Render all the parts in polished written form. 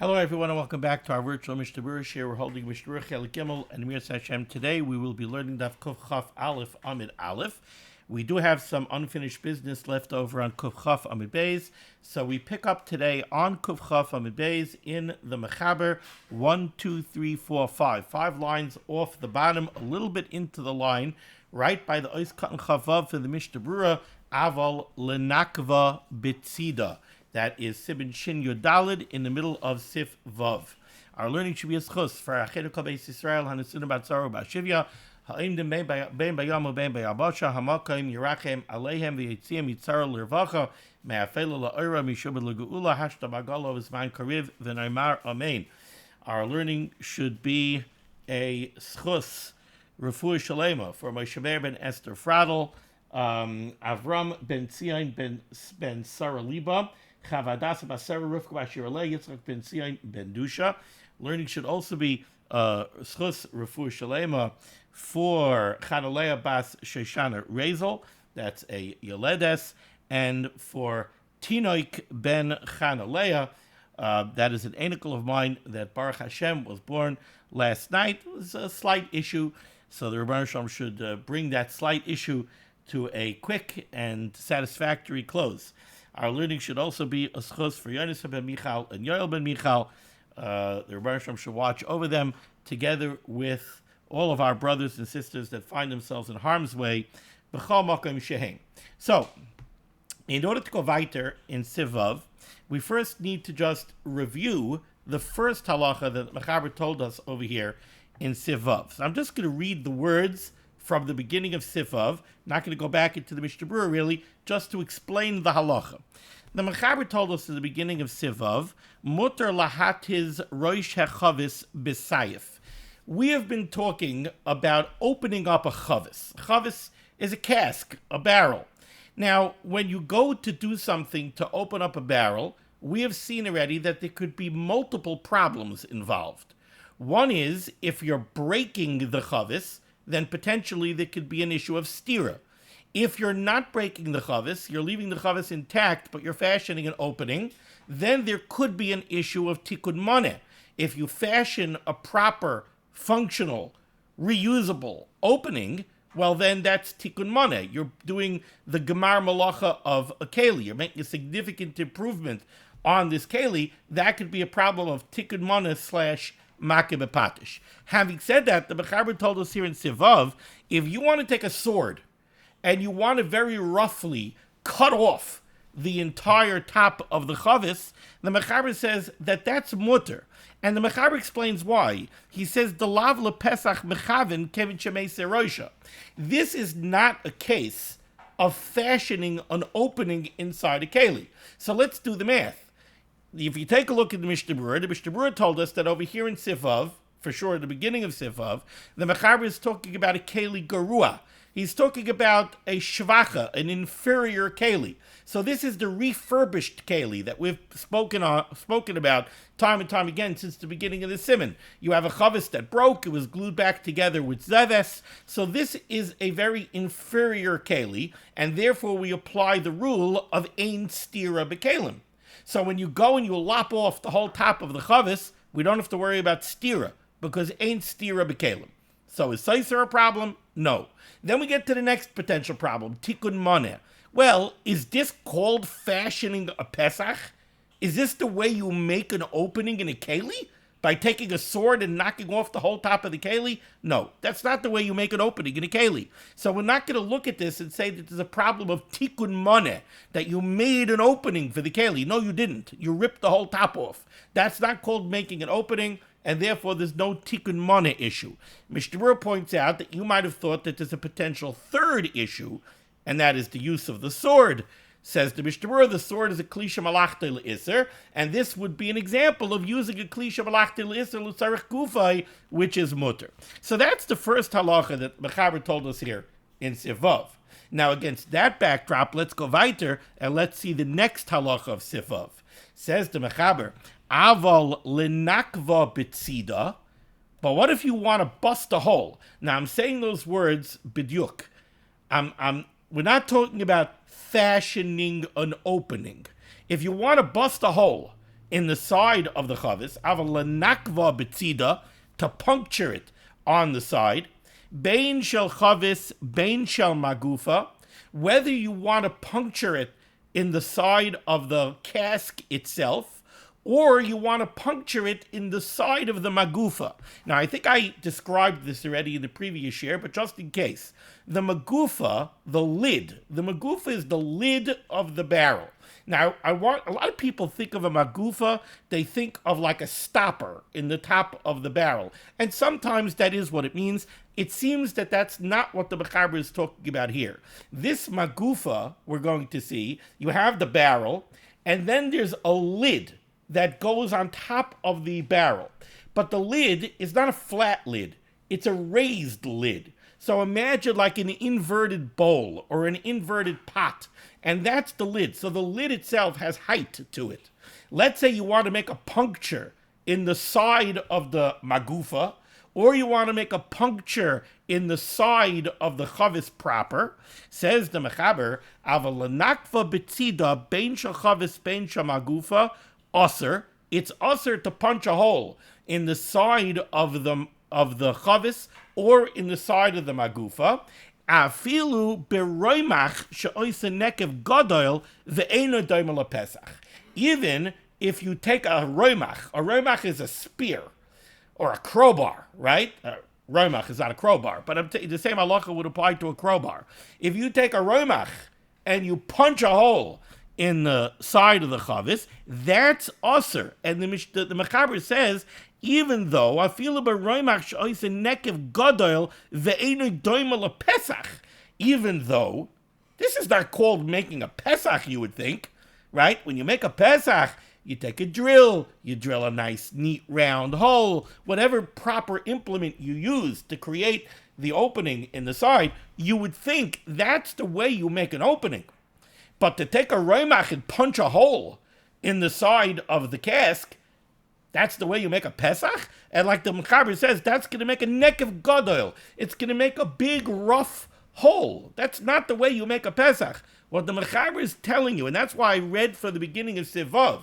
Hello, everyone, and welcome back to our virtual Mishnah Berurah share. We're holding Mishnah Berurah Chelik Gimel and Mir Hashem. Today, we will be learning Daf Kuf Chaf Aleph Amid Aleph. We do have some unfinished business left over on Kuf Chaf Amid Beis, so we pick up today on Kuf Chaf Amid Beis in the Mechaber 1, 2, 3, 4, 5. 5 lines off the bottom, a little bit into the line, right by the Ois Katan Chavav for the Mishnah Berurah, Aval Lenakva Bitzida. That is Siman Shin Yodalid in the middle of Sif Vav. Our learning should be a schus for Achedu Kol Beis Yisrael Hanesunim Batzaru Bashivya Ha'im Dem Ben Bayamu Ben Bayabasha Hamakim Yerachem Aleihem V'Yitziam Yitzar L'Rvacha Me'afelu La'Ora Mishubed L'Geula Hashta Bagalo V'Zman Kariv V'Naimar Amen. Our learning should be a schus Refuah Shalema for Moshe ben Esther Fradel, Avram ben Tzion ben Sarah Liba, Chavadas Basara Rivka Bashirale, Yitzchak ben Tzion ben Dusha. Learning should also be schus Refuah Shalema for Chanaleah bas Shoshana Rezel, that's a Yoledes, and for Tinoik ben Chanaleah, that is an anicle of mine that Baruch Hashem was born last night. It was a slight issue, so the Rebbeinu Shalom should bring that slight issue to a quick and satisfactory close. Our learning should also be a schus for Yonis ben Michal and Yoel ben Michal. The Rebbeinu Shalom should watch over them together with all of our brothers and sisters that find themselves in harm's way. B'chol makom shehem. So, in order to go weiter in Sivav, we first need to just review the first halacha that Mechaber told us over here in Sivav. So I'm just going to read the words from the beginning of Sivav. Not going to go back into the Mishnah Berurah really, just to explain the halacha. The Mechaber told us at the beginning of Sivav, Mutar lahatiz roish hachavis b'sayif. We have been talking about opening up a chavis. A chavis is a cask, a barrel. Now, when you go to do something to open up a barrel, we have seen already that there could be multiple problems involved. One is, if you're breaking the chavis, then potentially there could be an issue of stira. If you're not breaking the chavis, you're leaving the chavis intact, but you're fashioning an opening, then there could be an issue of tikkun maneh. If you fashion a proper, functional, reusable opening, well then that's tikkun maneh. You're doing the gemar malacha of a keli. You're making a significant improvement on this keli. That could be a problem of tikkun maneh / makeh b'patish. Having said that, the Mechaber told us here in Sivav, if you want to take a sword and you want to very roughly cut off the entire top of the chavis, the Mechaber says that that's mutter. And the Mechaber explains why. He says, "Delav lepesach mechaven kevin shemei seroisha." This is not a case of fashioning an opening inside a keli. So let's do the math. If you take a look at the Mishnah Berurah told us that over here in Sivav, for sure at the beginning of Sivav, the Mechaber is talking about a keli garua. He's talking about a shvacha, an inferior keli. So this is the refurbished keli that we've spoken about time and time again since the beginning of the Siman. You have a chavis that broke, it was glued back together with zeves. So this is a very inferior keli, and therefore we apply the rule of ein stira b'kelim. So when you go and you lop off the whole top of the chavis, we don't have to worry about stira, because ein stira b'kelim. So is Seiser a problem? No. Then we get to the next potential problem, tikkun maneh. Well, is this called fashioning a Pesach? Is this the way you make an opening in a keli? By taking a sword and knocking off the whole top of the keli? No, that's not the way you make an opening in a keli. So we're not going to look at this and say that there's a problem of tikkun maneh, that you made an opening for the keli. No, you didn't. You ripped the whole top off. That's not called making an opening, and therefore there's no tikkun maneh issue. Mishnah Berurah points out that you might have thought that there's a potential third issue, and that is the use of the sword. Says the Mishnah Berurah, the sword is a klisha malachta l'isser, and this would be an example of using a klisha malachta l'isser l'tzarech gufay, which is mutter. So that's the first halacha that Mechaber told us here in Sivav. Now against that backdrop, let's go weiter and let's see the next halacha of Sivav. Says the Mechaber, aval lenakva bitzida, but what if you want to bust a hole? Now I'm saying those words bidyuk. We're not talking about fashioning an opening. If you want to bust a hole in the side of the chavis, aval lenakva betzida, to puncture it on the side, bein shel chavis, bein shel magufa, whether you want to puncture it in the side of the cask itself, or you want to puncture it in the side of the magufa. Now, I think I described this already in the previous year, but just in case. The magufa, the magufa is the lid of the barrel. Now, a lot of people think of a magufa, they think of like a stopper in the top of the barrel. And sometimes that is what it means. It seems that that's not what the Mechaber is talking about here. This magufa, we're going to see, you have the barrel, and then there's a lid that goes on top of the barrel. But the lid is not a flat lid. It's a raised lid. So imagine like an inverted bowl or an inverted pot. And that's the lid. So the lid itself has height to it. Let's say you want to make a puncture in the side of the magufa, or you want to make a puncture in the side of the chavis proper. Says the Mechaber, aval lenakva betzida bein shel chavis bein shel magufa, Usser, it's usser to punch a hole in the side of the chavis or in the side of the magufa. Afilu beroimach she'oise nekev gadol ve'eno doimel pesach. Even if you take a roimach is a spear or a crowbar, right? Roimach is not a crowbar, but the same halacha would apply to a crowbar. If you take a roimach and you punch a hole in the side of the chavis, that's usher. And the Mechaber says, even though afilu beroimach she'oise nekev gadol ve'eno doimel pesach, even though this is not called making a pesach, you would think, right? When you make a pesach, you take a drill, you drill a nice, neat, round hole, whatever proper implement you use to create the opening in the side, you would think that's the way you make an opening. But to take a roimach and punch a hole in the side of the cask, that's the way you make a pesach? And like the Mechaber says, that's going to make a nekev gadol. It's going to make a big, rough hole. That's not the way you make a pesach. What the Mechaber is telling you, and that's why I read from the beginning of Sivav.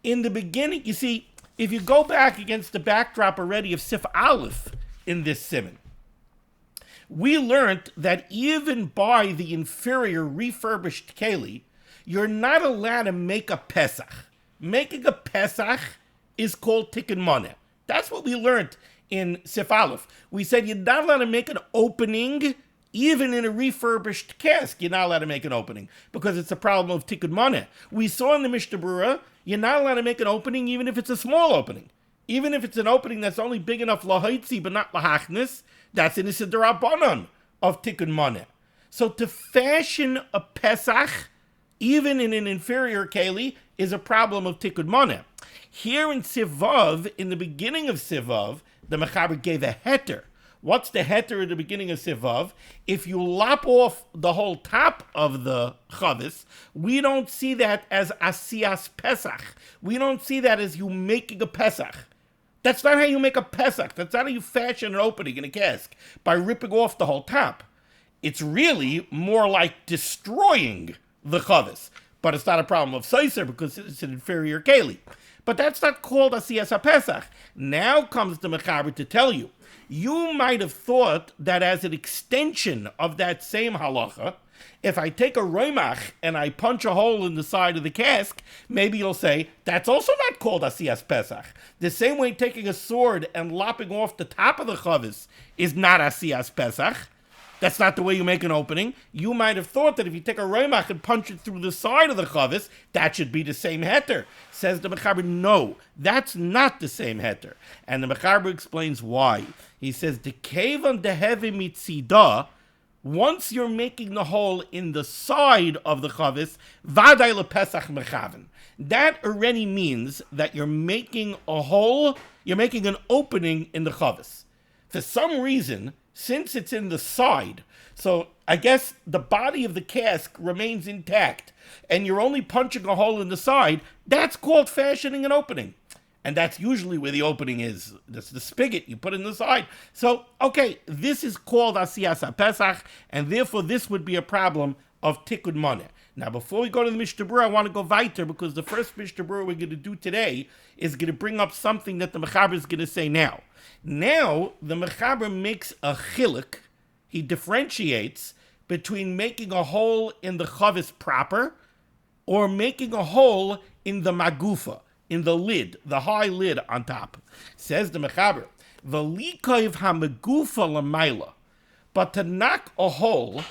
In the beginning, you see, if you go back against the backdrop already of Sif Aleph in this Siman, we learned that even by the inferior refurbished keli, you're not allowed to make a pesach. Making a pesach is called tikkun moneh. That's what we learned in Sif Aleph. We said you're not allowed to make an opening even in a refurbished cask. You're not allowed to make an opening because it's a problem of tikkun moneh. We saw in the Mishnah Berurah, you're not allowed to make an opening even if it's a small opening. Even if it's an opening that's only big enough lahaitzi but not lahachnis, that's in the Siddur of tikkun moneh. So to fashion a pesach, even in an inferior keli, is a problem of tikkun moneh. Here in Sivav, in the beginning of Sivav, the Mechaber gave a heter. What's the heter at the beginning of Sivav? If you lop off the whole top of the chavis, we don't see that as asiyas pesach. We don't see that as you making a pesach. That's not how you make a pesach. That's not how you fashion an opening in a cask, by ripping off the whole top. It's really more like destroying the chavis. But it's not a problem of seiser because it's an inferior keli. But that's not called asiyas pesach. Now comes the Mechaber to tell you, you might have thought that as an extension of that same halacha, if I take a roimach and I punch a hole in the side of the cask, maybe you'll say, that's also not called asiyas pesach. The same way taking a sword and lopping off the top of the chavis is not asiyas pesach. That's not the way you make an opening. You might have thought that if you take a roimach and punch it through the side of the chavis, that should be the same heter. Says the Mechaber, no, that's not the same heter. And the Mechaber explains why. He says, the kevan dehevi mitzida, once you're making the hole in the side of the chavis, vaday lepesach mechaven. That already means that you're making a hole, you're making an opening in the chavis. For some reason, since it's in the side, so I guess the body of the cask remains intact, and you're only punching a hole in the side, that's called fashioning an opening. And that's usually where the opening is. That's the spigot you put in the side. So, okay, this is called asiyas pesach, and therefore this would be a problem of tikkun moneh. Now, before we go to the Mishnah Berurah, I want to go weiter, because the first Mishnah Berurah we're going to do today is going to bring up something that the Mechaber is going to say now. Now, the Mechaber makes a chiluk. He differentiates between making a hole in the chavis proper or making a hole in the magufa, in the lid, the high lid on top. Says the Mechaber, V'likayv ha-magufa l'mayla, but to knock a hole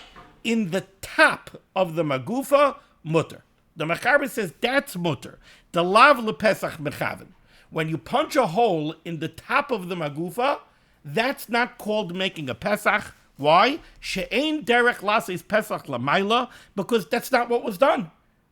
in the top of the magufa, mutter. The Mechaber says that's mutter. The lav lepesach mechaven. When you punch a hole in the top of the magufa, that's not called making a pesach. Why? She'ein derech lasis pesach l'mayla, because that's not what was done.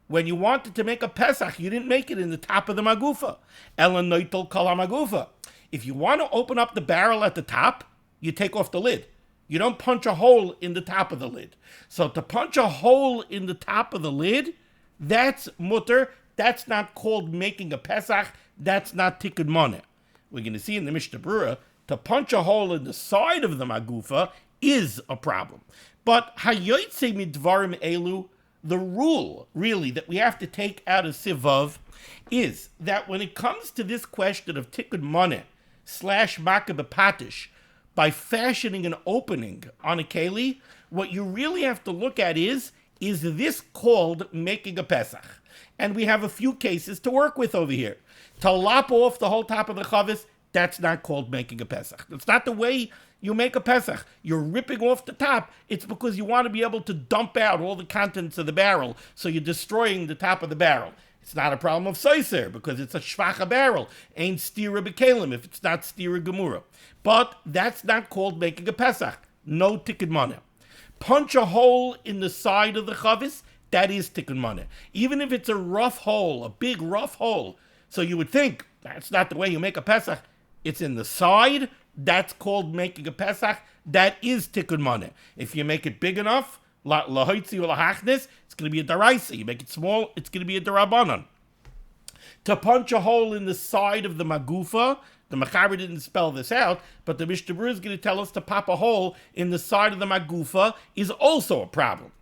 When you wanted to make a pesach, you didn't make it in the top of the magufa. Ela noitel kol ha-magufa. If you want to open up the barrel at the top, you take off the lid. You don't punch a hole in the top of the lid. So to punch a hole in the top of the lid, that's mutter. That's not called making a pesach. That's not tikkun moneh. We're going to see in the Mishnah Berurah, to punch a hole in the side of the magufa is a problem. But hayoytze midvarim elu, the rule really that we have to take out of Sivav is that when it comes to this question of tikkun moneh / makeh b'patish, by fashioning an opening on a keli, what you really have to look at is this called making a pesach? And we have a few cases to work with over here. To lop off the whole top of the chavis, that's not called making a pesach. That's not the way you make a pesach. You're ripping off the top. It's because you want to be able to dump out all the contents of the barrel, so you're destroying the top of the barrel. It's not a problem of soiser, because it's a shvacha barrel. Ain't stira b'kelim if it's not stira gemura. But that's not called making a pesach. No tikkun moneh. Punch a hole in the side of the chavis, that is tikkun moneh. Even if it's a rough hole, a big rough hole. So you would think, that's not the way you make a pesach. It's in the side, that's called making a pesach. That is tikkun moneh. If you make it big enough, lahoitzi or lahachnis, it's going to be a daraisa. You make it small, it's going to be a darabanan. To punch a hole in the side of the magufa, the Mechaber didn't spell this out, but the Mishnah Berurah is going to tell us to pop a hole in the side of the magufa is also a problem.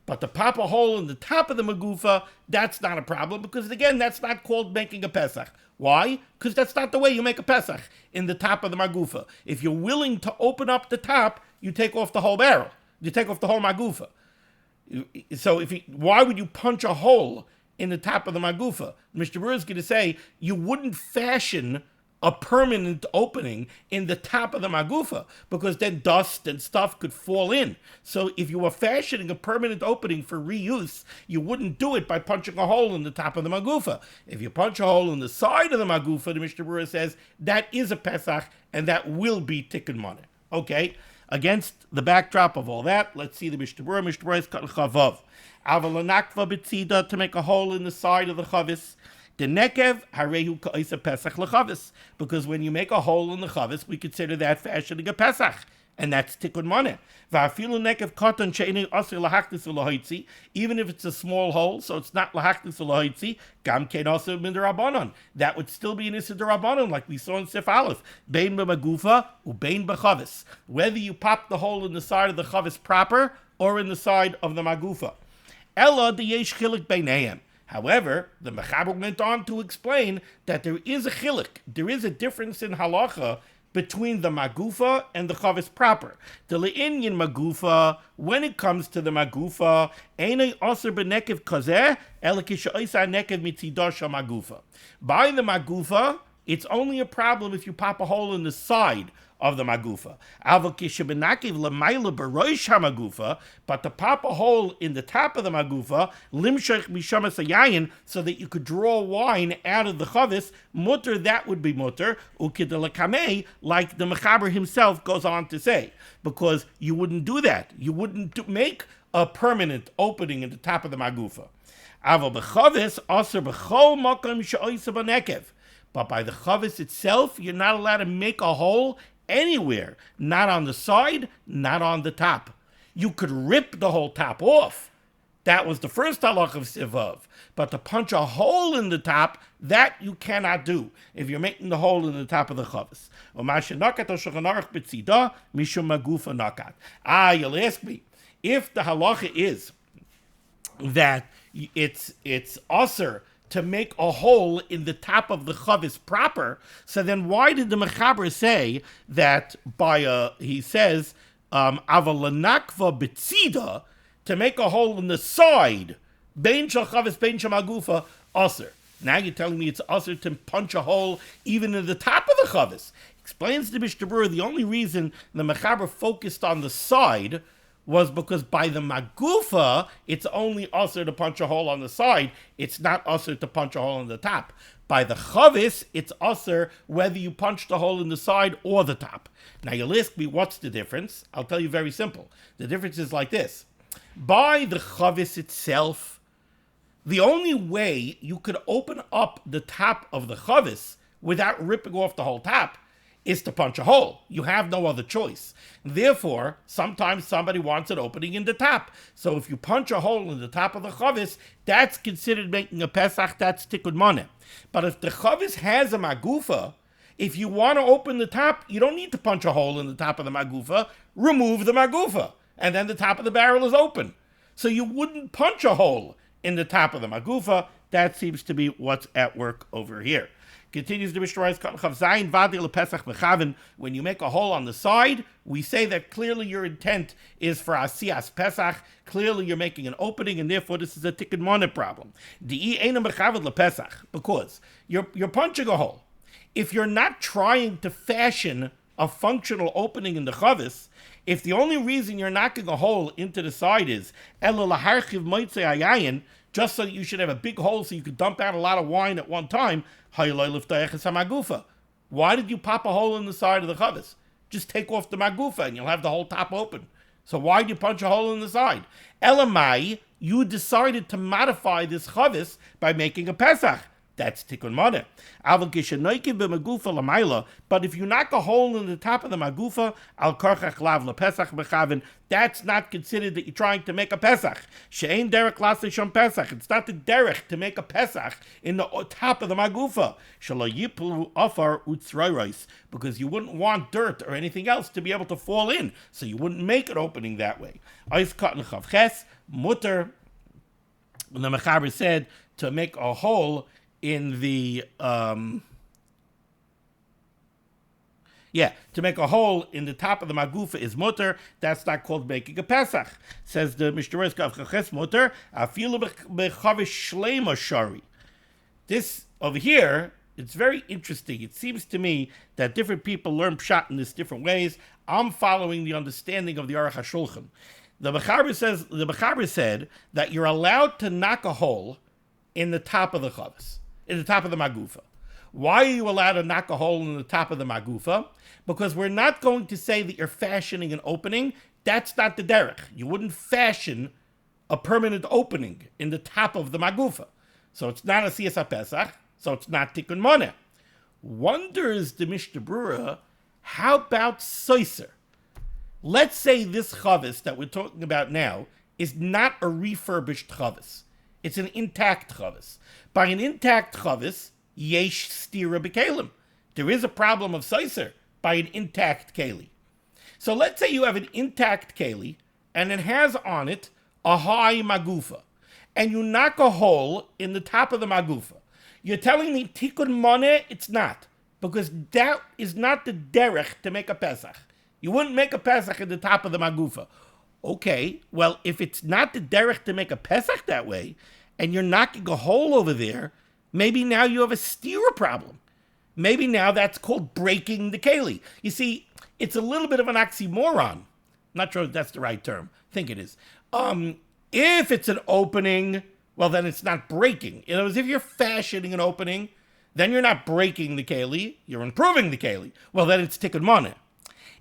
But to pop a hole in the top of the magufa, that's not a problem, because again, that's not called making a pesach. Why? Because that's not the way you make a pesach, in the top of the magufa. If you're willing to open up the top, you take off the whole barrel. You take off the whole magufa. So why would you punch a hole in the top of the magufa? Mishnah Berurah is going to say you wouldn't fashion a permanent opening in the top of the magufa, because then dust and stuff could fall in. So if you were fashioning a permanent opening for reuse, you wouldn't do it by punching a hole in the top of the magufa. If you punch a hole in the side of the magufa, the Mishnah Berurah says that is a pesach, and that will be tikkun moneh. Okay? Against the backdrop of all that, let's see the Mishnah Berurah. Mishnah Berurah is cut chavav. Avalanakva b'tzida, to make a hole in the side of the chavis. The nekev harehu ka'isa pesach lechavis, because when you make a hole in the chavis, we consider that fashioning a pesach, and that's tikkun moneh. Va'afilu nekev katan she'enei asir lahachnis u'lahoitzi, even if it's a small hole, so it's not lahachnis u'lahoitzi, gam kein asir min derabanan. That would still be an isur derabanan, like we saw in Sif Aleph, bein b'magufa u'bein b'chavis. Whether you pop the hole in the side of the chavis proper or in the side of the magufa. Ella the yesh chilik beinayim. However, the Mechaber went on to explain that there is a chiluk, there is a difference in halacha between the magufa and the chavis proper. The le'inyan magufa, when it comes to the magufa, einay aser b'nekev kazeh, ela kisha'isa nekev mitzidosh magufa. By the magufa, it's only a problem if you pop a hole in the side of the magufa. But to pop a hole in the top of the magufa, limshach mishamas hayayin, so that you could draw wine out of the chavis, mutter, that would be mutter, ukidelakamei, like the Mechaber himself goes on to say, because you wouldn't do that. You wouldn't make a permanent opening in the top of the magufa. But by the chavis itself, you're not allowed to make a hole anywhere, not on the side, not on the top. You could rip the whole top off. That was the first halach of Sivav. But to punch a hole in the top, that you cannot do if you're making the hole in the top of the chavis. You'll ask me, if the halacha is that it's usher to make a hole in the top of the chavis proper. So then why did the Mechaber say that he says, avalanakva betzida, to make a hole in the side, bein shal chavis, bein shal magufa, usher. Now you're telling me it's usher to punch a hole even in the top of the chavis. Explains the Mishnah Berurah, the only reason the Mechaber focused on the side was because by the magufa, it's only usher to punch a hole on the side. It's not usher to punch a hole on the top. By the chavis, it's usher whether you punch the hole in the side or the top. Now you'll ask me, what's the difference? I'll tell you very simple. The difference is like this. By the chavis itself, the only way you could open up the top of the chavis without ripping off the whole top is to punch a hole. You have no other choice. Therefore, sometimes somebody wants an opening in the top. So if you punch a hole in the top of the chavis, that's considered making a pesach, that's tikkun moneh. But if the chavis has a magufa, if you want to open the top, you don't need to punch a hole in the top of the magufa, remove the magufa, and then the top of the barrel is open. So you wouldn't punch a hole in the top of the magufa. That seems to be what's at work over here. Continues the Mishnah Berurah, when you make a hole on the side, we say that clearly your intent is for Asiyas Pesach. Clearly you're making an opening, and therefore this is a tikkun moneh problem. Because you're punching a hole. If you're not trying to fashion a functional opening in the chavis, if the only reason you're knocking a hole into the side is just so that you should have a big hole so you could dump out a lot of wine at one time, why did you pop a hole in the side of the chavis? Just take off the magufa and you'll have the whole top open. So why did you punch a hole in the side? Elamai, you decided to modify this chavis by making a pesach. That's tikkun moneh. But if you knock a hole in the top of the magufa, al karchach lav lepesach b'chavin, that's not considered that you're trying to make a pesach. She'ein derech lasei pesach. It's not the derech to make a pesach in the top of the magufa. Shelo yiplu afar utzroiros, because you wouldn't want dirt or anything else to be able to fall in, so you wouldn't make an opening that way. Ois katan chavches mutter. When the Mechaber said to make a hole in the to make a hole in the top of the magufa is mutter. That's not called making a pesach. Says the Mishnah Berurah mutter afilu bechavish shleima shari. This over here, it's very interesting. It seems to me that different people learn pshat in this different ways. I'm following the understanding of the Aruch HaShulchan. The Mechaber said that you're allowed to knock a hole in the top of the chavis, in the top of the magufa. Why are you allowed to knock a hole in the top of the magufa? Because we're not going to say that you're fashioning an opening. That's not the derech. You wouldn't fashion a permanent opening in the top of the magufa. So it's not a siyas HaPesach, so it's not tikkun moneh. Wonders the Mishnah Berurah, how about soiser? Let's say this chavis that we're talking about now is not a refurbished chavis. It's an intact chavis. By an intact chavis, yesh stira b'kelim. There is a problem of soiser by an intact keli. So let's say you have an intact keli, and it has on it a high magufa, and you knock a hole in the top of the magufa. You're telling me tikkun moneh? It's not, because that is not the derech to make a pesach. You wouldn't make a pesach in the top of the magufa. Okay, well, if it's not the derech to make a pesach that way, and you're knocking a hole over there, maybe now you have a stira problem. Maybe now that's called breaking the keli. You see, it's a little bit of an oxymoron. Not sure if that's the right term. I think it is. If it's an opening, well, then it's not breaking. In other words, if you're fashioning an opening, then you're not breaking the keli, you're improving the keli. Well, then it's tikkun moneh.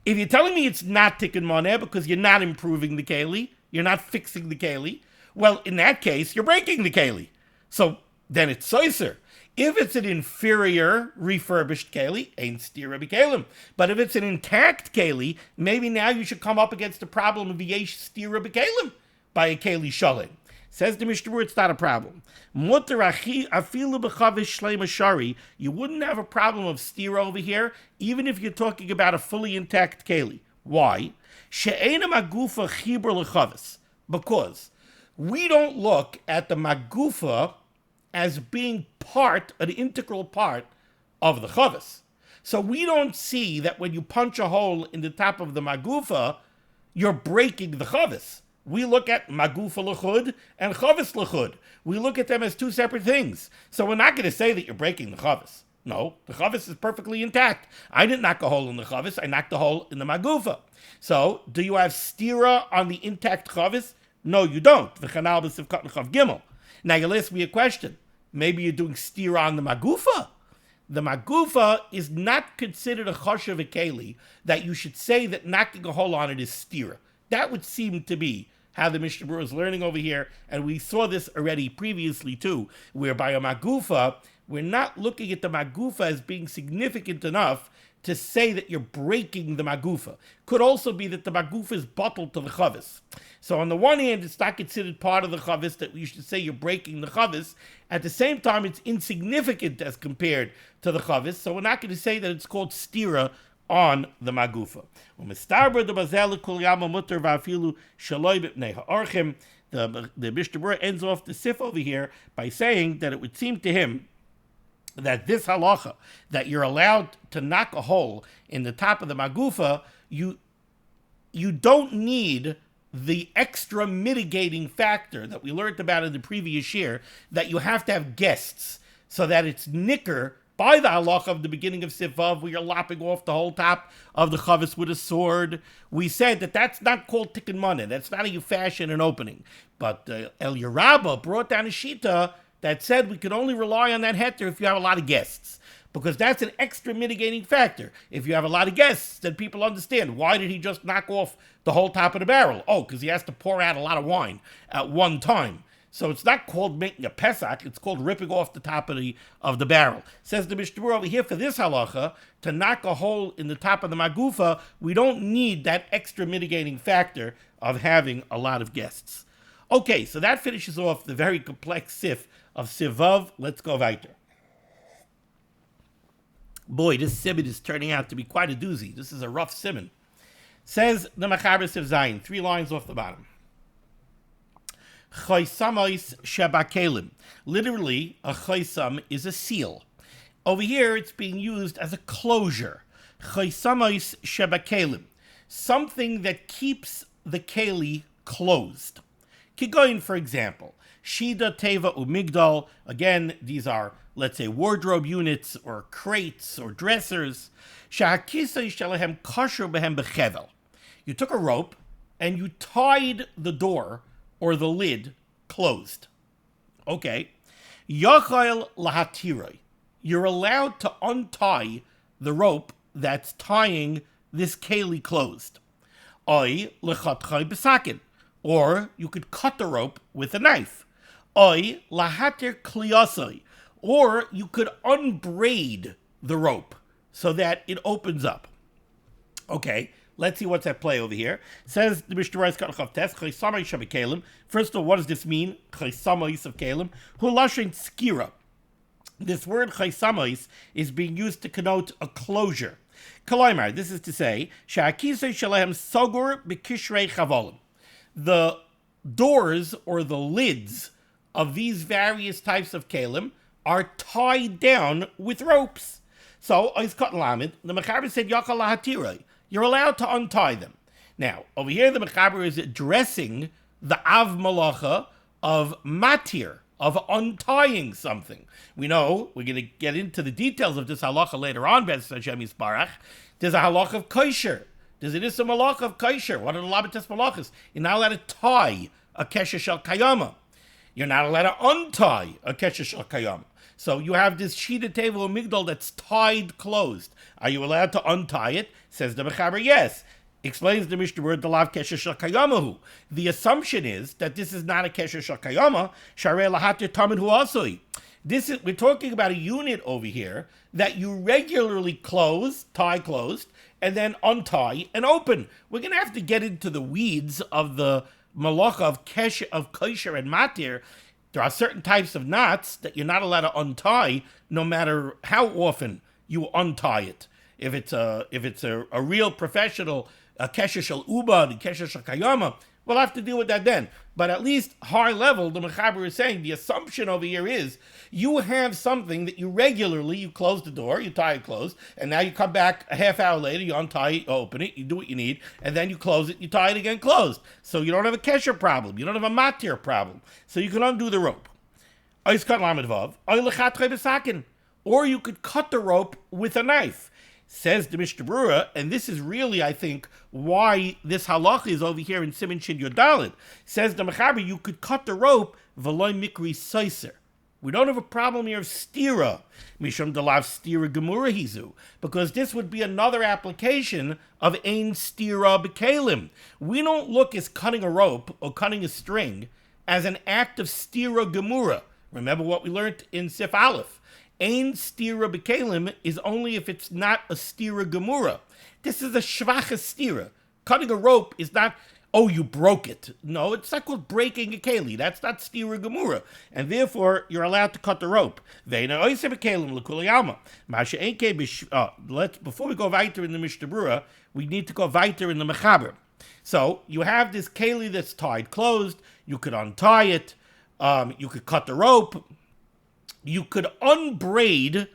If you're telling me it's not tikkun moneh because you're not improving the keli, you're not fixing the keli, well, in that case, you're breaking the keli. So then it's soiser. If it's an inferior refurbished keli, ain't stira b'kelim. But if it's an intact keli, maybe now you should come up against the problem of yesh stira b'kelim by a keli shalim. Says the Mishnah Berurah, it's not a problem. Mutter afilu b'chavish shleima shari. You wouldn't have a problem of stira over here, even if you're talking about a fully intact keli. Why? She'ena magufa chibur lechavis. Because we don't look at the magufa as being an integral part of the chavis. So we don't see that when you punch a hole in the top of the magufa, you're breaking the chavis. We look at magufa l'chud and chavis l'chud. We look at them as two separate things. So we're not going to say that you're breaking the chavis. No, the chavis is perfectly intact. I didn't knock a hole in the chavis. I knocked a hole in the magufa. So, do you have stira on the intact chavis? No, you don't. V'chanal b'sivkat l'chav gimel. Now you'll ask me a question. Maybe you're doing stira on the magufa. The magufa is not considered a choshev keli that you should say that knocking a hole on it is stira. That would seem to be how the Mishnah Berurah is learning over here, and we saw this already previously too, whereby a magufa, we're not looking at the magufa as being significant enough to say that you're breaking the magufa. Could also be that the magufa is bottled to the chavis. So on the one hand, it's not considered part of the chavis that we should say you're breaking the chavis. At the same time, it's insignificant as compared to the chavis, so we're not going to say that it's called stira on the magufa. The Mishnah Berurah ends off the sif over here by saying that it would seem to him that this halacha, that you're allowed to knock a hole in the top of the magufa, you don't need the extra mitigating factor that we learned about in the previous year, that you have to have guests, so that it's nicker by the halacha of the beginning of Sivav, where you're lopping off the whole top of the chavis with a sword. We said that that's not called tikkun manen. That's not how you fashion an opening. But El Yerabba brought down a shita that said we could only rely on that heter if you have a lot of guests, because that's an extra mitigating factor. If you have a lot of guests, then people understand, why did he just knock off the whole top of the barrel? Oh, because he has to pour out a lot of wine at one time. So it's not called making a pesach, it's called ripping off the top of the barrel. Says the Mishnah Berurah over here, for this halacha, to knock a hole in the top of the magufa, we don't need that extra mitigating factor of having a lot of guests. Okay, so that finishes off the very complex sif of Sivav. Let's go weiter. Boy, this Siman is turning out to be quite a doozy. This is a rough Siman. Says the Mechaber Siv Zayin, 3 lines off the bottom. Chaysamois shabakelim. Literally, a chaysam is a seal. Over here, it's being used as a closure. Chaysamois shabakelim. Something that keeps the keli closed. Kigoyin, for example, Shida, Teva, Umigdal. Again, these are, let's say, wardrobe units or crates or dressers. Shahakisa yishalahem kasher behem bechevel. You took a rope and you tied the door or the lid closed. Okay. Yachayel lahatiroi. You're allowed to untie the rope that's tying this keli closed. Oy lechatchay besakin. Or you could cut the rope with a knife. Oy lahatir kliyasai. Or you could unbraid the rope so that it opens up. Okay, let's see what's at play over here. It says the Mishnah Berurah. First of all, what does this mean? Chaysamais of kalim. Hulashin skira. This word chaysamais is being used to connote a closure. Kalaimar, this is to say, sha'akisei shalehem sogur b'kishrei chavolim. The doors or the lids of these various types of kalim are tied down with ropes. So, the Mechaber said, Yakal lahatiroi. You're allowed to untie them. Now, over here, the Mechaber is addressing the Av Malacha of matir, of untying something. We know, we're going to get into the details of this halacha later on, Bez Hashem Yisbarach. There's a halacha of kosher. There's an issa malacha of kosher. What are the labates malachas? You're not allowed to tie a kesher shel kayama. You're not allowed to untie a kesher shel kayama. So you have this shida tevel migdal that's tied closed. Are you allowed to untie it? Says the Mechaber, yes. Explains the Mishnah Berurah, the lav kesher shel kayamahu. The assumption is that this is not a kesher shel kayama. Sharei lahatir tamid hu asoi. We're talking about a unit over here that you regularly tie closed, and then untie and open. We're going to have to get into the weeds of the malacha of kosher and matir. There are certain types of knots that you're not allowed to untie, no matter how often you untie it. If it's a real professional, a kesher shel ubad, kesher shel kayama, We'll have to deal with that then. But at least high level, the Mechaber is saying the assumption over here is you have something that you regularly, you close the door, you tie it closed, and now you come back a half hour later, you untie it, you open it, you do what you need, and then you close it, you tie it again closed. So you don't have a kesher problem, you don't have a matir problem. So you can undo the rope. Or you could cut the rope with a knife. Says the Mishnah Berurah, and this is really, I think, why this halacha is over here in Siman Shin Yodalid. Says the Mechaber, you could cut the rope, v'loy mikri seiser. We don't have a problem here of stira, mishum delav stira gemura hizu, because this would be another application of ein stira b'kelim. We don't look as cutting a rope or cutting a string as an act of stira gemura. Remember what we learned in Sif Aleph. Ein stira b'kelim is only if it's not a stira gemura. This is a shvacha stira. Cutting a rope is not, oh, you broke it. No, it's not called breaking a keli. That's not stira gemura. And therefore, you're allowed to cut the rope. Before we go weiter in the Mishnah Berurah, we need to go weiter in the Mechaber. So, you have this keli that's tied closed. You could untie it. You could cut the rope. You could unbraid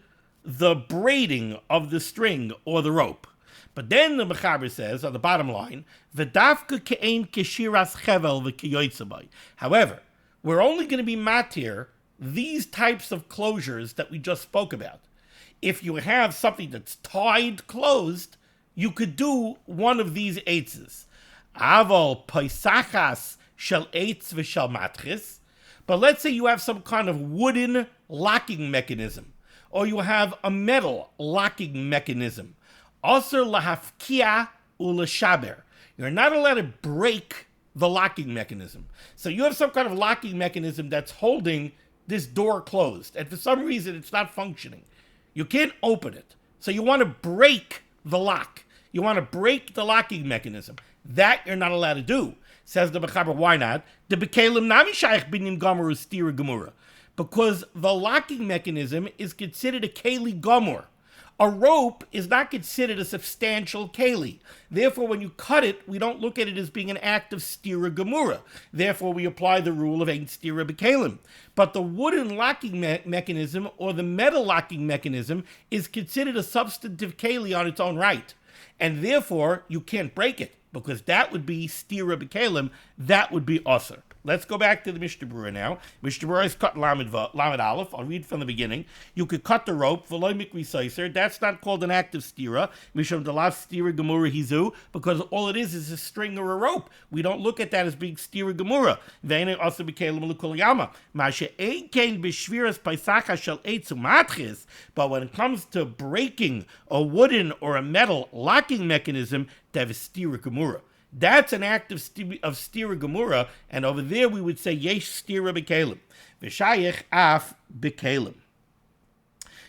the braiding of the string or the rope. But then the Mechaber says, on the bottom line, V'dafka ke'ein keshiras chevel v'kiyoytzabay. However, we're only going to be matir these types of closures that we just spoke about. If you have something that's tied closed, you could do one of these eitzes. Aval paisachas shel eitz v'shel matris. But let's say you have some kind of wooden locking mechanism, or you have a metal locking mechanism. Aser lahafkia u'lashaber. You're not allowed to break the locking mechanism. So you have some kind of locking mechanism that's holding this door closed, and for some reason it's not functioning. You can't open it. So you want to break the lock. You want to break the locking mechanism. That you're not allowed to do. Says the Mechaber, why not? The bekalim nami shaykh binim gamur stira gemura. Because the locking mechanism is considered a keli gamur. A rope is not considered a substantial keli. Therefore, when you cut it, we don't look at it as being an act of stira gemura. Therefore, we apply the rule of ein stira bekalim. But the wooden locking mechanism or the metal locking mechanism is considered a substantive keli on its own right. And therefore, you can't break it, because that would be stira b'kelim, that would be aser. Let's go back to the Mishnah Berurah now. Mishnah Berurah is cut lamid aleph. I'll read from the beginning. You could cut the rope, v'loy mikri seiser. That's not called an act of stira. Mishum delav stira gemura hizu, because all it is a string or a rope. We don't look at that as being stira gemura. Ve'ene aser b'kelim l'kol yama. Mashe ein kein b'shviras paisacha shel eitzu matris. But when it comes to breaking a wooden or a metal locking mechanism, to have a stira gemura. That's an act of stira gemura, and over there we would say yesh stira b'kelim. V'shayich af b'kelim.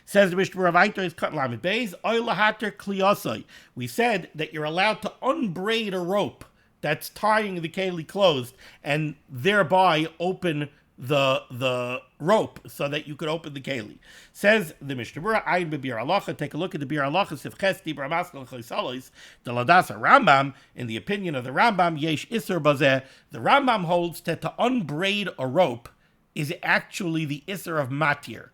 Says the Mishnah Berurah is cut lamed beis oy lahater kliyosai. We said that you're allowed to unbraid a rope that's tying the keli closed, and thereby open the rope so that you could open the keli. Says the Mishnah Berurah, Ayin b'Biur Halacha. Take a look at the Biur Halacha Sifches Dibra Maskal Chaysalos. The Ladasa Rambam, in the opinion of the Rambam, Yesh Isser Bazeh. The Rambam holds that to unbraid a rope is actually the Isser of Matir.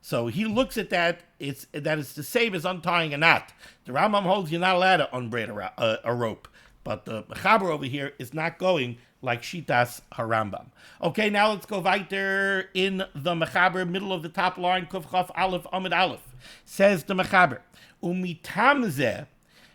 So he looks at that, it's the same as untying a knot. The Rambam holds you're not allowed to unbraid a rope. But the Mechaber over here is not going like Shitas Harambam. Okay, now let's go weiter in the Mechaber, middle of the top line, Kuf Chaf Aleph Amid Aleph. Says the Mechaber, Umitam zeh,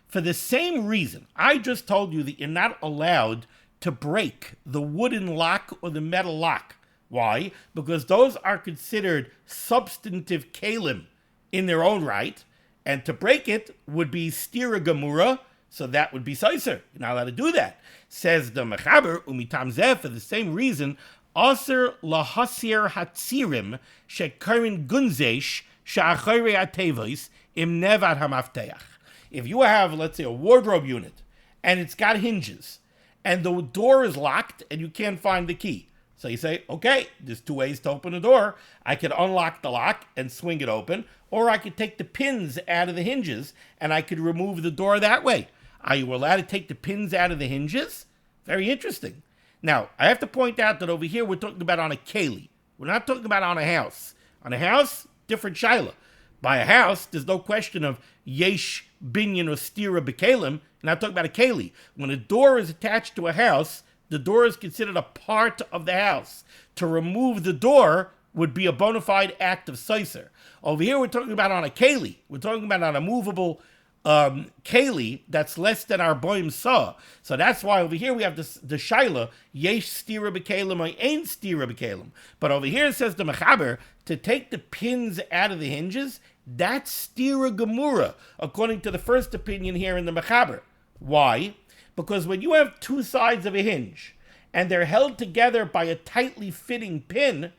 for the same reason, I just told you that you're not allowed to break the wooden lock or the metal lock. Why? Because those are considered substantive kalim in their own right, and to break it would be stira gemura, so that would be seiser. You're not allowed to do that. Says the Mechaber, umitam zeh, for the same reason, aser lahasir hatzirim shekarin gunzesh sha'achore atevos im nevad hamafteach. If you have, let's say, a wardrobe unit, and it's got hinges, and the door is locked, and you can't find the key. So you say, okay, there's two ways to open a door. I could unlock the lock and swing it open, or I could take the pins out of the hinges, and I could remove the door that way. Are you allowed to take the pins out of the hinges? Very interesting. Now, I have to point out that over here we're talking about on a keli. We're not talking about on a house. On a house, different shaila. By a house, there's no question of yesh, binyan, or stira b'kelim. We're not talking about a keli. When a door is attached to a house, the door is considered a part of the house. To remove the door would be a bona fide act of soiser. Over here, we're talking about on a keli. We're talking about on a movable keli that's less than our boim saw. So that's why over here we have the shaila, yesh stira b'kelim or ain't stira b'kelim. But over here it says the mechaber, to take the pins out of the hinges, that's stira gemura, according to the first opinion here in the mechaber. Why? Because when you have two sides of a hinge, and they're held together by a tightly fitting pin,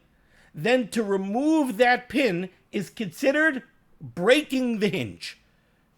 then to remove that pin is considered breaking the hinge.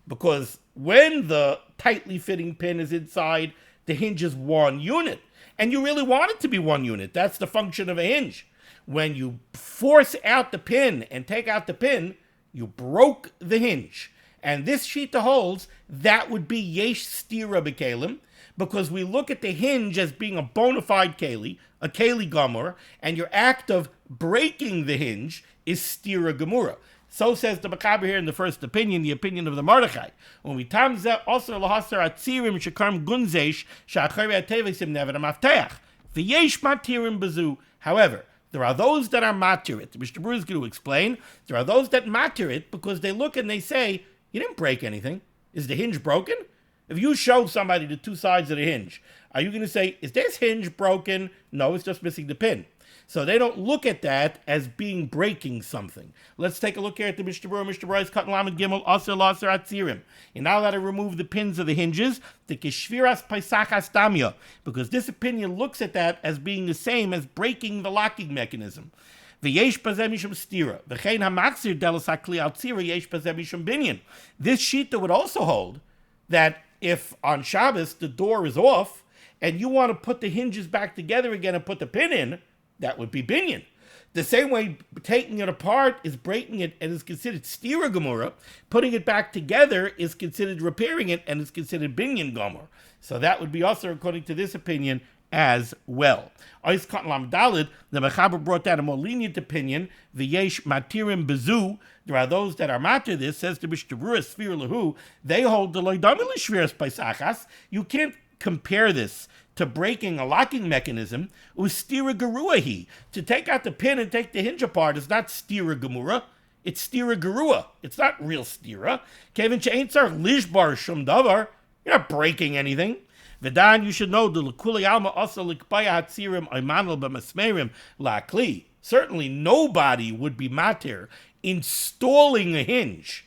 Because when the tightly fitting pin is inside, the hinge is one unit. And you really want it to be one unit. That's the function of a hinge. When you force out the pin and take out the pin, you broke the hinge. And this shita holds that would be yesh stira b'kelim, because we look at the hinge as being a bona fide keli, a keli gomor, and your act of breaking the hinge is stira gemura. So says the Mechaber here in the first opinion, the opinion of the Mordechai. When we tamza also lahasar atzirim shekarm gunzesh shachari atevesim never mafteach v'yesh matirim bezu. However, there are those that are matir it. Mishnah Berurah is going to explain. There are those that matir it because they look and they say, you didn't break anything. Is the hinge broken? If you show somebody the two sides of the hinge, are you going to say, is this hinge broken? No, it's just missing the pin. So they don't look at that as being breaking something. Let's take a look here at the Mishnah Berurah. Mishnah Berurah is cutting lamad gimel aser laser atzirim. You're not allowed to remove the pins of the hinges, the kishviras paisachas damya, because this opinion looks at that as being the same as breaking the locking mechanism. V'yesh bazeh mishum stira. V'chein hamaxir delas hakli al tzira yesh bazeh mishum binyan. This shita would also hold that if on Shabbos the door is off and you want to put the hinges back together again and put the pin in, that would be binyan. The same way taking it apart is breaking it and is considered stira gemura, putting it back together is considered repairing it and is considered binyan gomor. So that would be also according to this opinion as well. Ois Katan Lam Dalid, the Mechaber brought down a more lenient opinion, v'yesh matirim bezu. There are those that are matir this, says the Mishnah Berurah, Sfir Lahu, they hold the loidami l'shviras paisachas. You can't compare this to breaking a locking mechanism, ustira geruahi. To take out the pin and take the hinge apart is not stira gemura, it's stira gerua. It's not real stira. Kevin she'ain tzarich lishbar shum davar. You're not breaking anything. V'dan, you should know the l'kulei alma asa l'kpaya hatzirim aymanel b'masmerim la'kli. Certainly nobody would be matir installing a hinge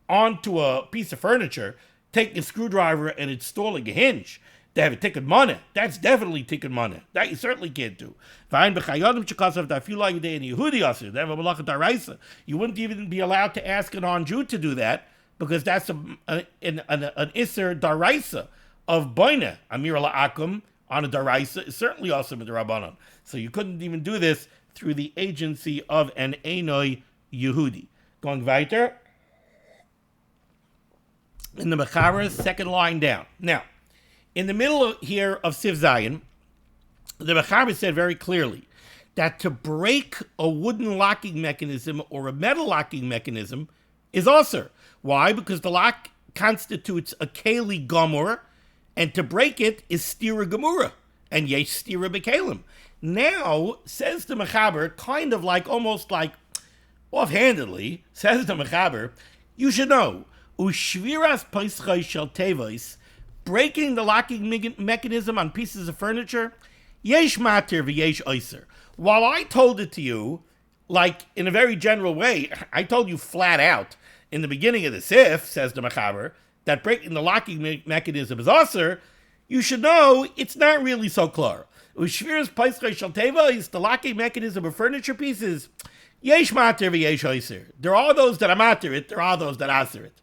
onto a piece of furniture, taking a screwdriver and installing a hinge. They have a tikkun money. That's definitely tikkun money. That you certainly can't do. You wouldn't even be allowed to ask a non-Jew to do that because that's an iser daraisa of boina. Amir la'akum on a daraisa is certainly also with the Rabbanon. So you couldn't even do this through the agency of an Einoi Yehudi. Going weiter. In the Mechaber's second line down. Now, in the middle here of Siv Zayin, the Mechaber said very clearly that to break a wooden locking mechanism or a metal locking mechanism is also. Why? Because the lock constitutes a keli gomor, and to break it is stira gemura, and yesh stira b'kelim. Now, says the Mechaber, kind of like, almost like offhandedly, says the Mechaber, you should know, ushviras paischai shel tevois, breaking the locking mechanism on pieces of furniture, yesh matir v'yesh oiser. While I told it to you, like in a very general way, I told you flat out in the beginning of the Sif, says the Mechaber, that breaking the locking mechanism is oser, you should know it's not really so clear. Ushviras paischai shel tevois, the locking mechanism of furniture pieces, yesh matir v'yesh oiser. There are those that are matir it, there are those that aser it.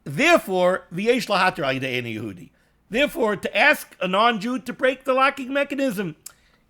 Therefore, v'yesh lahater al yedei ein Yehudi. Therefore, to ask a non-Jew to break the locking mechanism,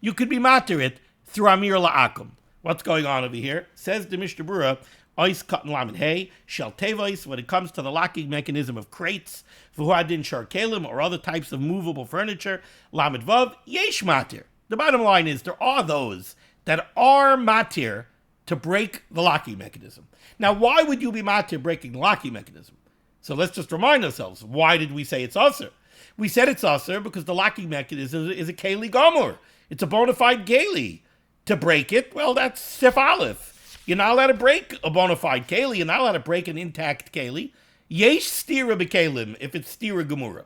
you could be matir it through amir la'akum. What's going on over here? Says the Mishnah Berurah, ois katan lamed hey shel tevois, when it comes to the locking mechanism of crates, v'hu adin shar kelim or other types of movable furniture, lamed vav yesh matir. The bottom line is there are those that are matir to break the locking mechanism. Now, why would you be matir breaking the locking mechanism? So let's just remind ourselves, why did we say it's usher? We said it's usher because the locking mechanism is a keli gomor. It's a bona fide keli. To break it, well, that's sif aleph. You're not allowed to break a bona fide keli. You're not allowed to break an intact keli. Yesh stira b'kelim if it's stira gemura.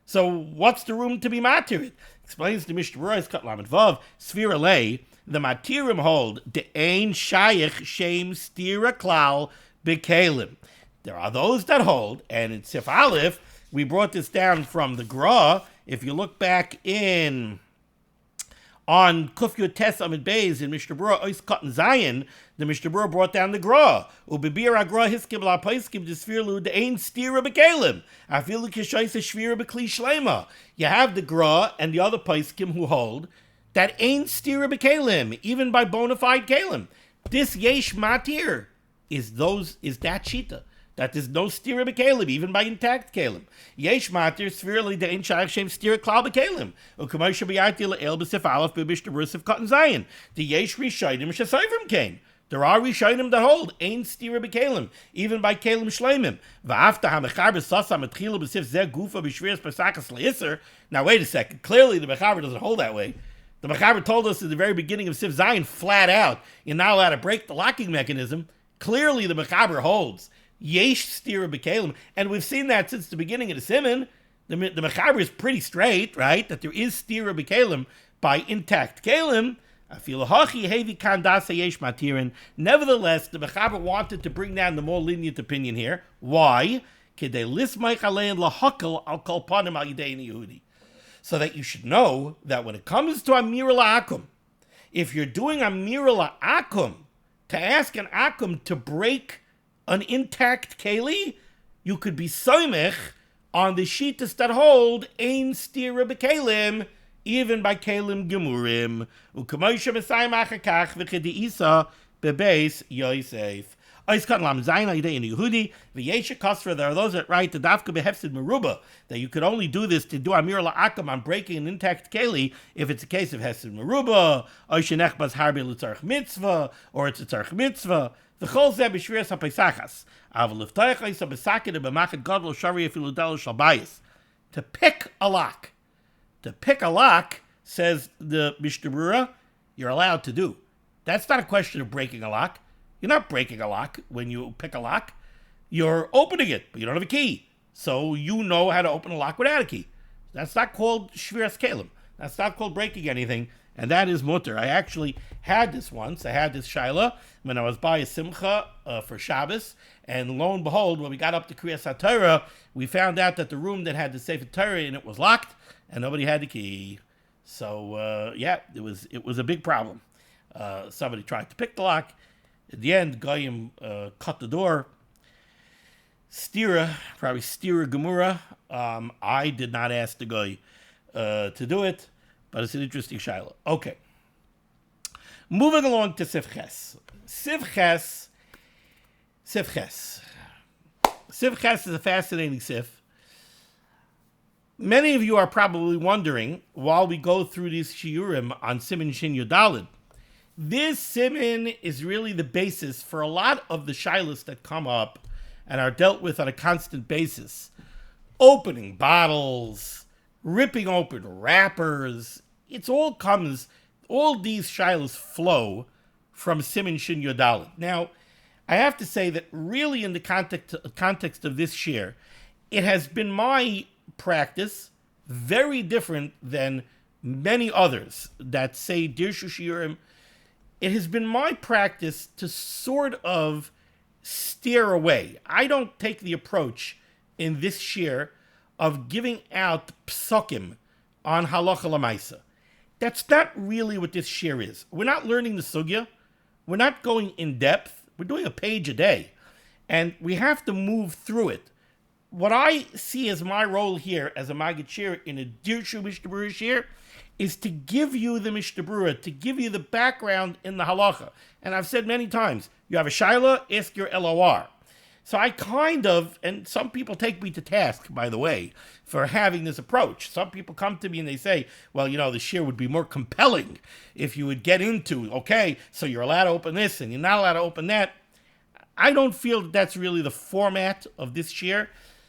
So what's the room to be matir it? Explains the Mishnah Berurah, Kat Lamed Vav, Sfira Lei, the matirim hold, de ein shayich shem stira klal b'kelim. There are those that hold, and in Sif Aleph, we brought this down from the Gra. If you look back on Kuf Yud Tes Amid Beis in Mishnah Berurah Ois Cotton Zion, the Mishnah Berurah brought down the Gra. Ubibir Agra Hiskim La Paiskim Desfirlu De Ein Stira Bekalim. Afilu Kishois Shvira Bekli Shlema. You have the Gra and the other Paiskim who hold that Ein Stira Bekalim, even by bona fide Kalim. This Yesh Matir is that Shita. That there's no stira b'kelim, even by intact kelim. Yesh matir svirli de'in shayach shem stira klal b'kelim. U'kamosh b'yarti le'el b'sif aleph b'Mishnah Berurah sif cotton zion. The yesh rishayim shesayvim came. There are rishayim that hold ein stira b'kelim, even by kelim shleimim. V'afta ha'mechar b'sasa matchila b'sif zeh gufa b'shviras b'sakas le'isser. Now wait a second. Clearly the mechaber doesn't hold that way. The mechaber told us at the very beginning of Sif Zion flat out, you're not allowed to break the locking mechanism. Clearly the mechaber holds yesh stira b'kelim, and we've seen that since the beginning of the Siman. The mechaber is pretty straight, right? That there is stira b'kelim by intact kelim. Nevertheless, the mechaber wanted to bring down the more lenient opinion here. Why? So that you should know that when it comes to amira la'akum, if you're doing amira la'akum, to ask an akum to break an intact keli, you could be soimech on the shitas that hold ein stira b'kelim, even by kelim gemurim. U'kamoisha b'sayim achakach v'chedi'isa bebeis Yosef. Oiskat lam zayin ha'idei in Yehudi v'yesha kasra. There are those that write the dafka behefsid merubah, that you could only do this to do amir la'akam on breaking an intact keli if it's a case of hefsid merubah, oishenech bas harbi l'tzarch mitzvah, or it's a tzarch mitzvah. The chol zeh b'shviras ha'peisachas. Aval l'ftayach oisa b'sakin b'machet gadol shari afilu dalo shalbayis. To pick a lock. To pick a lock, says the Mishnah Berurah, you're allowed to do. That's not a question of breaking a lock. You're not breaking a lock when you pick a lock. You're opening it, but you don't have a key. So you know how to open a lock without a key. That's not called shviras kelim. That's not called breaking anything. And that is mutter. I actually had this once. I had this shaila when I was by a simcha for Shabbos. And lo and behold, when we got up to Kriyas HaTorah, we found out that the room that had the Sefer Torah in it was locked, and nobody had the key. So, it was a big problem. Somebody tried to pick the lock. At the end, Goyim cut the door. Probably stira gemura. I did not ask the guy to do it. But it's an interesting shaila. Okay. Moving along to Sif Ches. Sif Ches is a fascinating sif. Many of you are probably wondering, while we go through these shiurim on Siman Shin Yudalid, this Siman is really the basis for a lot of the shilas that come up and are dealt with on a constant basis. Opening bottles, ripping open wrappers. All these shilas flow from Siman Shin Yudalid. Now, I have to say that really in the context of this shir, it has been my practice, very different than many others that say Dirshu shiurim. It has been my practice to sort of steer away. I don't take the approach in this shir of giving out psukim on halacha l'maisa. That's not really what this shir is. We're not learning the sugya. We're not going in depth. We're doing a page a day. And we have to move through it. What I see as my role here as a Maggid shir in a Dirshu Mishnah Berurah shir is to give you the Mishnah Berurah, to give you the background in the halacha. And I've said many times, you have a shaila, ask your LOR. So I kind of, and some people take me to task, by the way, for having this approach. Some people come to me and they say, well, the shir would be more compelling if you would get into, okay, so you're allowed to open this and you're not allowed to open that. I don't feel that that's really the format of this shir.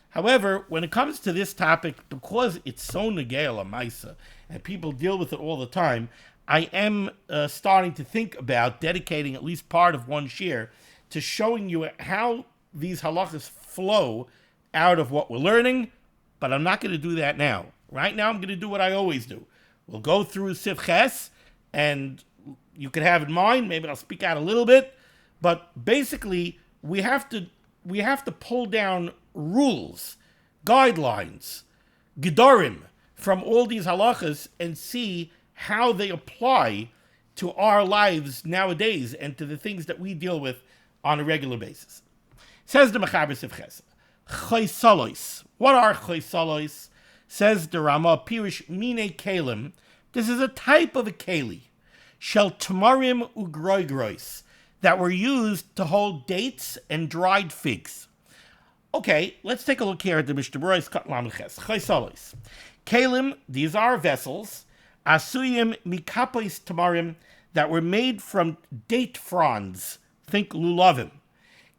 However, when it comes to this topic, because it's so negei l'maisa and people deal with it all the time, I am starting to think about dedicating at least part of one shir to showing you how these halachas flow out of what we're learning, but I'm not going to do that now. Right now, I'm going to do what I always do. We'll go through Sif Ches, and you can have in mind, maybe I'll speak out a little bit, but basically, we have to pull down rules, guidelines, gedorim from all these halachas and see how they apply to our lives nowadays and to the things that we deal with on a regular basis. Says the Mechaber Sivches, Chaysalos. What are Chaysalos? Says the Rama, Pirish Mine Kalim. This is a type of a keli, Shel Tamarim Ugroigrois, that were used to hold dates and dried figs. Okay, let's take a look here at the Mishnah Berurah Kat Lamches. Chaysalos. Kalim, these are vessels, Asuyim Mikapos Tamarim, that were made from date fronds. Think lulavim.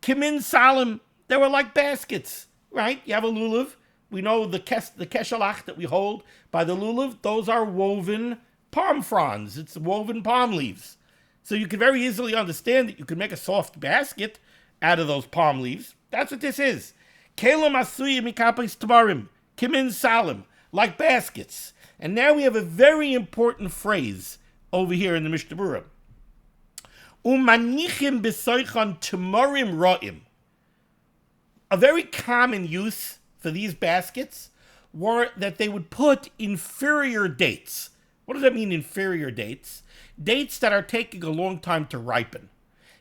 Kimin salim, they were like baskets, right? You have a lulav. We know the keshalach that we hold by the lulav. Those are woven palm fronds. It's woven palm leaves. So you can very easily understand that you can make a soft basket out of those palm leaves. That's what this is. Kelim asuya mikapos tamarim, kimin salim, like baskets. And now we have a very important phrase over here in the Mishnah Berurah. Umanichim b'soichan tamarim ra'im. A very common use for these baskets were that they would put inferior dates. What does that mean, inferior dates? Dates that are taking a long time to ripen.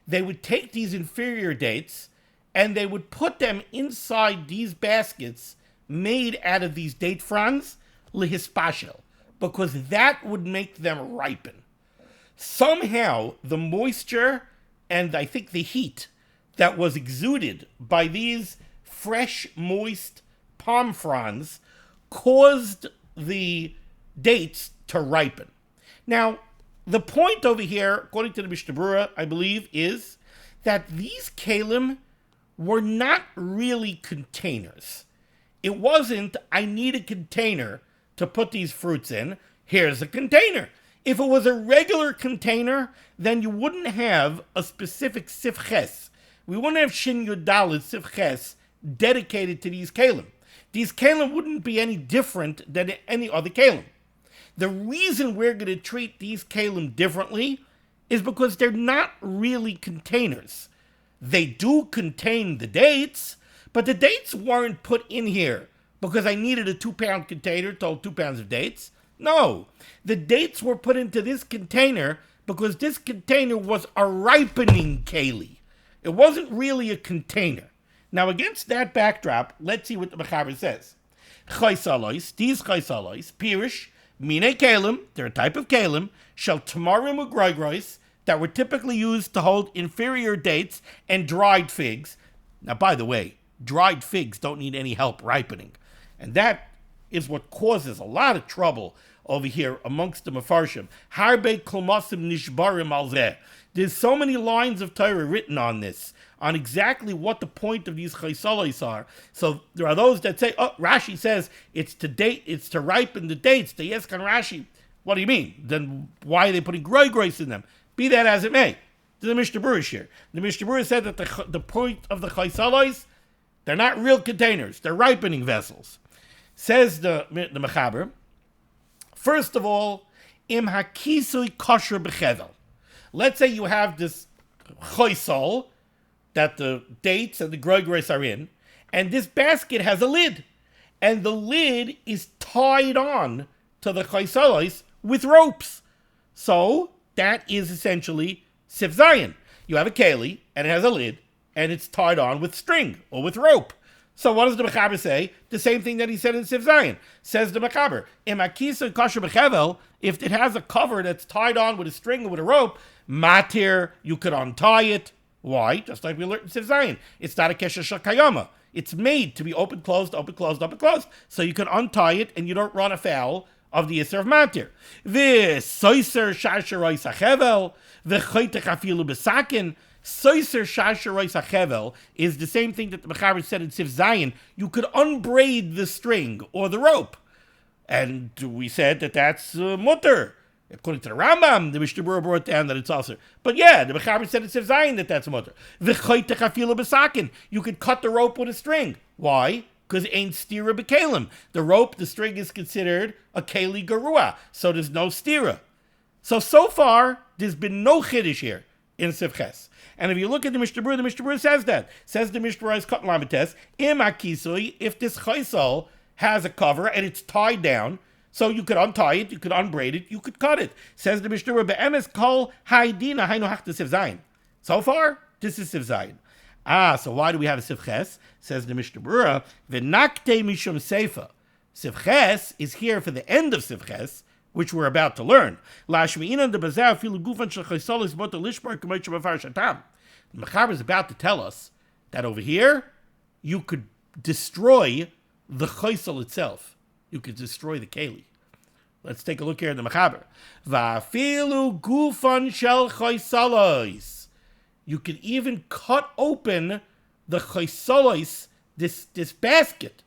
They would take these inferior dates and they would put them inside these baskets made out of these date fronds, lihispashel, because that would make them ripen. Somehow, the moisture and I think the heat that was exuded by these fresh, moist palm fronds caused the dates to ripen. Now, the point over here, according to the Mishnah Berurah, I believe, is that these kalim were not really containers. It wasn't, I need a container to put these fruits in. Here's a container. If it was a regular container, then you wouldn't have a specific sifches. We wouldn't have shin yudalid sifches dedicated to these kalim. These kalim wouldn't be any different than any other kalim. The reason we're going to treat these kalim differently is because they're not really containers. They do contain the dates, but the dates weren't put in here because I needed a 2-pound container to hold 2 pounds of dates. No, the dates were put into this container because this container was a ripening keli. It wasn't really a container. Now, against that backdrop, let's see what the Mechaber says. Chaysalos, these chaysalos, pirish, mine kalim, they're a type of kalim, shel tamarim ugroigrois, that were typically used to hold inferior dates and dried figs. Now, by the way, dried figs don't need any help ripening. And that is what causes a lot of trouble over here amongst the Mefarshim. Harbe klomasim nishbarim al zeh. There's so many lines of Torah written on this, on exactly what the point of these chaysalos are. So there are those that say, oh, Rashi says it's to ripen the dates. They ask on Rashi, what do you mean? Then why are they putting grois in them? Be that as it may. The Mishnah Berurah here. The Mishnah Berurah said that the point of the chaysalos, they're not real containers. They're ripening vessels. Says the Mechaber, first of all, im hakisui kosher b'chevel. Let's say you have this chaysal that the dates and the grois are in, and this basket has a lid, and the lid is tied on to the chaysalos with ropes. So that is essentially sif zayin. You have a keli, and it has a lid, and it's tied on with string or with rope. So what does the Mechaber say? The same thing that he said in Sif Zayin. Says the Mechaber, im hakisa kosher b'chevel, if it has a cover that's tied on with a string or with a rope, matir, you could untie it, Why? Just like we learned in Siv Zayin. It's not a kesher shakayama. It's made to be open, closed, open, closed, open, closed. So you can untie it and you don't run afoul of the Yisr of Matir. V'soiser shasharois hachevel, v'choytech afilu b'sakin. Soiser shasharois hachevel is the same thing that the Mechaber said in Siv Zayin. You could unbraid the string or the rope. And we said that that's mutter. According to the Rambam, the Mishnah Berurah brought down that it's also. But yeah, the Mechaber said in Siv Zayin that that's mutter. V'choytech afilu b'sakin. You could cut the rope with a string. Why? Because ain't stira b'kelim. The rope, the string is considered a keli garua. So there's no stira. So far, there's been no chiddush here in Siv Ches. And if you look at the Mishnah Berurah says that. Says the Mishnah Berurah's cut lamites, im akisui, if this chaisol has a cover and it's tied down, so you could untie it, you could unbraid it, you could cut it. Says the Mishnah Berurah, be'emes kol haidina hainu hachta Siv Zayin. So far, this is Siv Zayin. So why do we have a Siv Ches? Says the Mishnah Berurah, v'nakte mishum seifa. Siv Ches is here for the end of Siv Ches, which we're about to learn. Lashmi'inan de bazah afilu gufan shel chaysolis moto lishbar k'moit shebafar shatam. The Mechaber is about to tell us that over here, you could destroy the chaysol itself. You could destroy the keli. Let's take a look here at the Mechaber. Va'afilu gufan shel chaysolis. You could even cut open the chaysolis, this basket.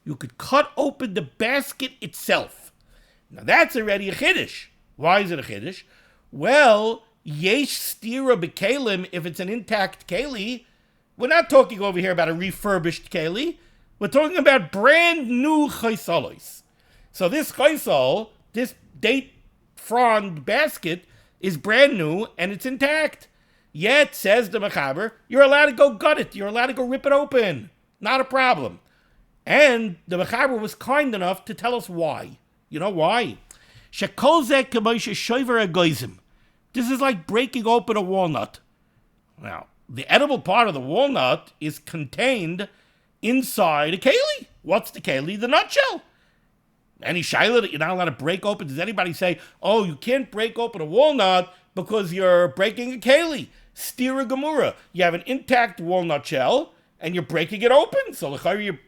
You could cut open the basket itself. Now that's already a chiddush. Why is it a chiddush? Well, yesh stira b'kelim, if it's an intact keli. We're not talking over here about a refurbished keli. We're talking about brand new chaysolis. So this chaysol, this date frond basket, is brand new and it's intact. Yet, says the Mechaber, you're allowed to go gut it. You're allowed to go rip it open. Not a problem. And the Mechaber was kind enough to tell us why. You know why? This is like breaking open a walnut. Now, the edible part of the walnut is contained inside a keli. What's the keli? The nutshell. Any shaila that you're not allowed to break open? Does anybody say, oh, you can't break open a walnut because you're breaking a keli? Stira gemura. You have an intact walnut shell and you're breaking it open. So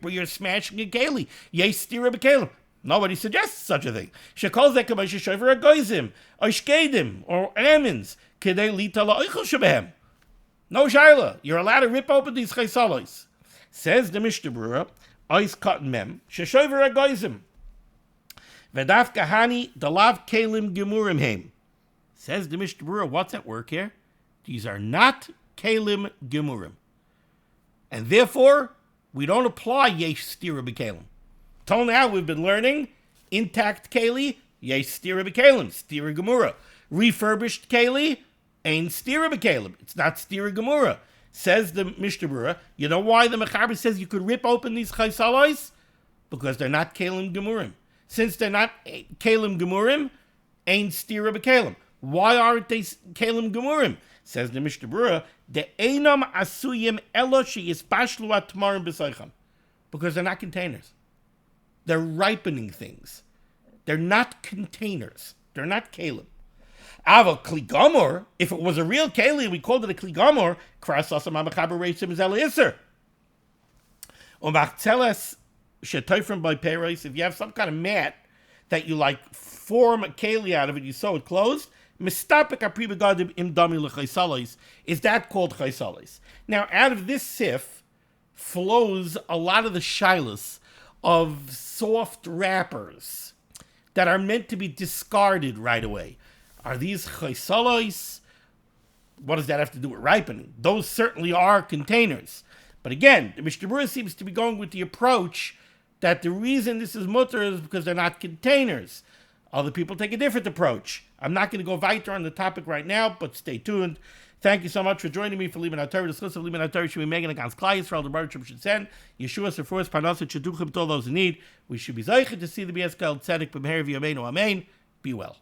you're smashing a keli. Yes, stira b'kelim. Nobody suggests such a thing. Shekol zeh k'may sheshover agoizim, or shkedim, or amins, kedei lita la'oichel shebehem. No shaila. You're allowed to rip open these chaysolos. Says the Mishnah Berurah, ois cotton mem, sheshover agoizim. Vedav kahani dalav kelim gemurim heim. Says the Mishnah Berurah, what's at work here? These are not kelim gemurim. And therefore, we don't apply yesh stira b'kelim. Till now, we've been learning intact keli, yesh stira b'kelim, stira gemura. Refurbished keli, ain't stira b'kelim. It's not stira gemura. Says the Mishnah Berurah, you know why the Mechaber says you could rip open these chaysalos? Because they're not kelim gemurim. Since they're not kelim gemurim, ain't stira b'kelim. Why aren't they kelim gemurim? Says the Mishnah Berurah, the einam asuyim elo sheyispashlu atmarim b'soicham. Because they're not containers. They're ripening things. They're not containers. They're not kelim. Ava kligomor, if it was a real keli, we called it a kligomor, krasasam amachaber reisim is eliser. Umachzeles shetoifrim by peros, if you have some kind of mat that you like form a keli out of it, you sew it closed, mistapik apri begadim im dami l'chaysalos, is that called chaysalos? Now, out of this sif flows a lot of the shilas of soft wrappers that are meant to be discarded right away. Are these chaysalos? What does that have to do with ripening? Those certainly are containers. But again, the Mishnah Berurah seems to be going with the approach that the reason this is mutter is because they're not containers. Other people take a different approach. I'm not going to go weiter on the topic right now, but stay tuned. Thank you so much for joining me for Limud HaTorah. Discuss of Limud HaTorah should be making against Klal Yisrael, the Baruch should send Yeshua Sephorus Parnasset Sheduchim to all those in need. We should be zeichet to see the BSKL Tzedek B'meher V'Yameinu Amen. Be well.